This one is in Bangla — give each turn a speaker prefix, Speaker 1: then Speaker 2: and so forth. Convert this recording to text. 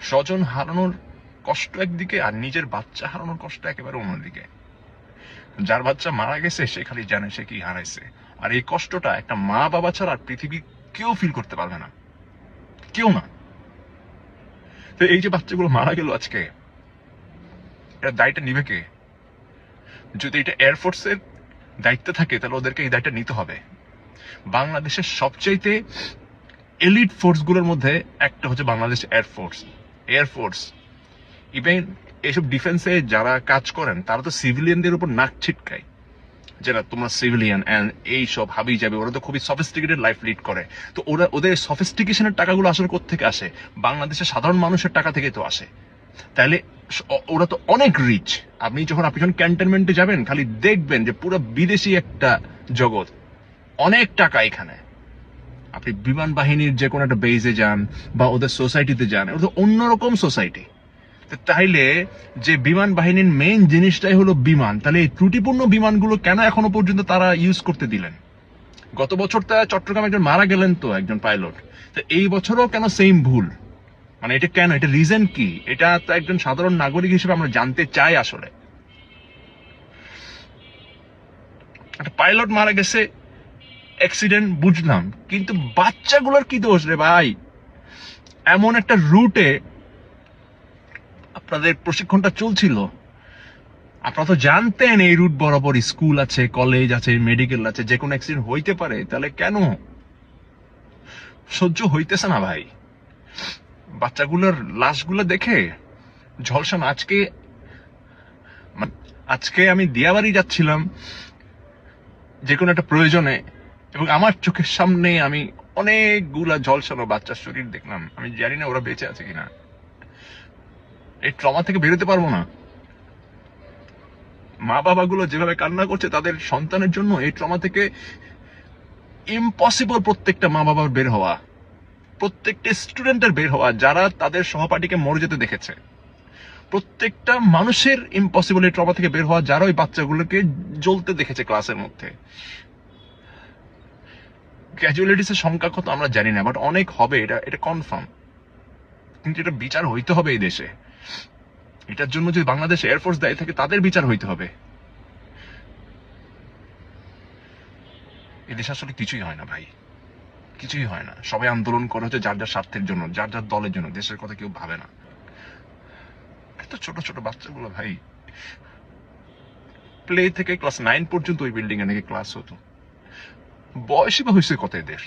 Speaker 1: স্বজন হারানোর কষ্ট একদিকে, আর নিজের বাচ্চা হারানোর কষ্ট একেবারে অন্যদিকে। যার বাচ্চা মারা গেছে সে খালি জানে সে কি হারাইছে, আর এই কষ্টটা একটা মা বাবা ছাড়া আর পৃথিবীর কেউ ফিল করতে পারবে না, কেউ না। তো এই যে বাচ্চাগুলো মারা গেল আজকে, এটা দায়টা নিবে কে? যদি এটা এয়ারফোর্সের দায়িত্ব থাকে তাহলে ওদেরকে এই দায়টা নিতে হবে। বাংলাদেশের সবচাইতে এলিট ফোর্স গুলোর মধ্যে একটা হচ্ছে বাংলাদেশ এয়ারফোর্স। ইভেন এইসব ডিফেন্সে যারা কাজ করেন তারা তো সিভিলিয়ানদের উপর নাক ছিটকায়, যারা তোমরা সিভিলিয়ান এন্ড এই সব হাবি যাবে, ওরা তো খুবই সফিস্টিকেটেড লাইফ লিড করে। তো ওরা ওদের সফিস্টিকেশনের টাকাগুলো আসলে কোত্থেকে আসে? বাংলাদেশের সাধারণ মানুষের টাকা থেকে তো আসে। তাহলে ওরা তো অনেক রিচ। আপনি যখন ক্যান্টনমেন্টে যাবেন খালি দেখবেন যে পুরো বিদেশি একটা জগৎ, অনেক টাকা এখানে। আপনি বিমান বাহিনীর যে কোনো একটা বেজে যান বা ওদের সোসাইটিতে যান, ওটা তো অন্যরকম সোসাইটি। তাইলে যে বিমান বাহিনীর মেইন জিনিসটাই হলো বিমান, তাহলে এই ত্রুটিপূর্ণ বিমানগুলো কেন এখনো পর্যন্ত তারা ইউজ করতে দিলেন? গত বছর তা চট্টগ্রামে একজন মারা গেলেন তো, একজন পাইলট। তো এই বছরও কেন সেম ভুল? মানে এটা কেন? এটা রিজন কি? এটা তো একজন সাধারণ নাগরিক হিসেবে আমরা জানতে চাই। আসলে একটা পাইলট মারা গেছে, অ্যাক্সিডেন্ট বুঝলাম, কিন্তু বাচ্চাগুলোর কি দোষ রে ভাই? এমন একটা রুটে আপনাদের প্রশিক্ষণটা চলছিল, আপনারা তো জানতেন এই রুট বরাবর স্কুল আছে, কলেজ আছে, মেডিকেল আছে, যে কোনো অ্যাক্সিডেন্ট হইতে পারে। তাহলে কেন সহ্য হইতেছে না ভাই? বাচ্চাগুলোর লাশগুলো দেখে ঝলসান। আজকে আমি দিয়াবাড়ি যাচ্ছিলাম যে কোনো একটা প্রয়োজনে, এবং আমার চোখের সামনে আমি অনেকগুলা ঝলসানো বাচ্চার শরীর দেখলাম। আমি জানি না ওরা বেঁচে আছে কিনা। এই ট্রমা থেকে বেরোতে পারবো না। মা বাবাগুলো যেভাবে কান্না করছে তাদের সন্তানের জন্য, এই ট্রমা থেকে ইম্পসিবল প্রত্যেকটা মা বাবার বের হওয়া, প্রত্যেকটা স্টুডেন্টের বের হওয়া যারা তাদের সহপাঠীকে মরে যেতে দেখেছে। প্রত্যেকটা মানুষের ইম্পসিবল এই ট্রমা থেকে বের হওয়া যারা ওই বাচ্চাগুলোকে জ্বলতে দেখেছে ক্লাসের মধ্যে। ক্যাজুয়ালিটিস এর সংখ্যা কত আমরা জানি না, বাট অনেক হবে, এটা কনফার্ম। কিন্তু এটা বিচার হইতে হবে এই দেশে। এটার জন্য যদি বাংলাদেশ এয়ারফোর্স দায়ী থাকে তাদের বিচার হইতে হবে। এই দেশে আসলে কিছুই হয় না ভাই, কিছুই হয় না। সবাই আন্দোলন করে হচ্ছে যার যার স্বার্থের জন্য, যার যার দলের জন্য। দেশের কথা কেউ ভাবে না। এত ছোট ছোট বাচ্চাগুলো ভাই, প্লে থেকে ক্লাস 9 পর্যন্ত ওই বিল্ডিং এ নাকি ক্লাস হতো। বয়সই বা হয়েছে কত এদের?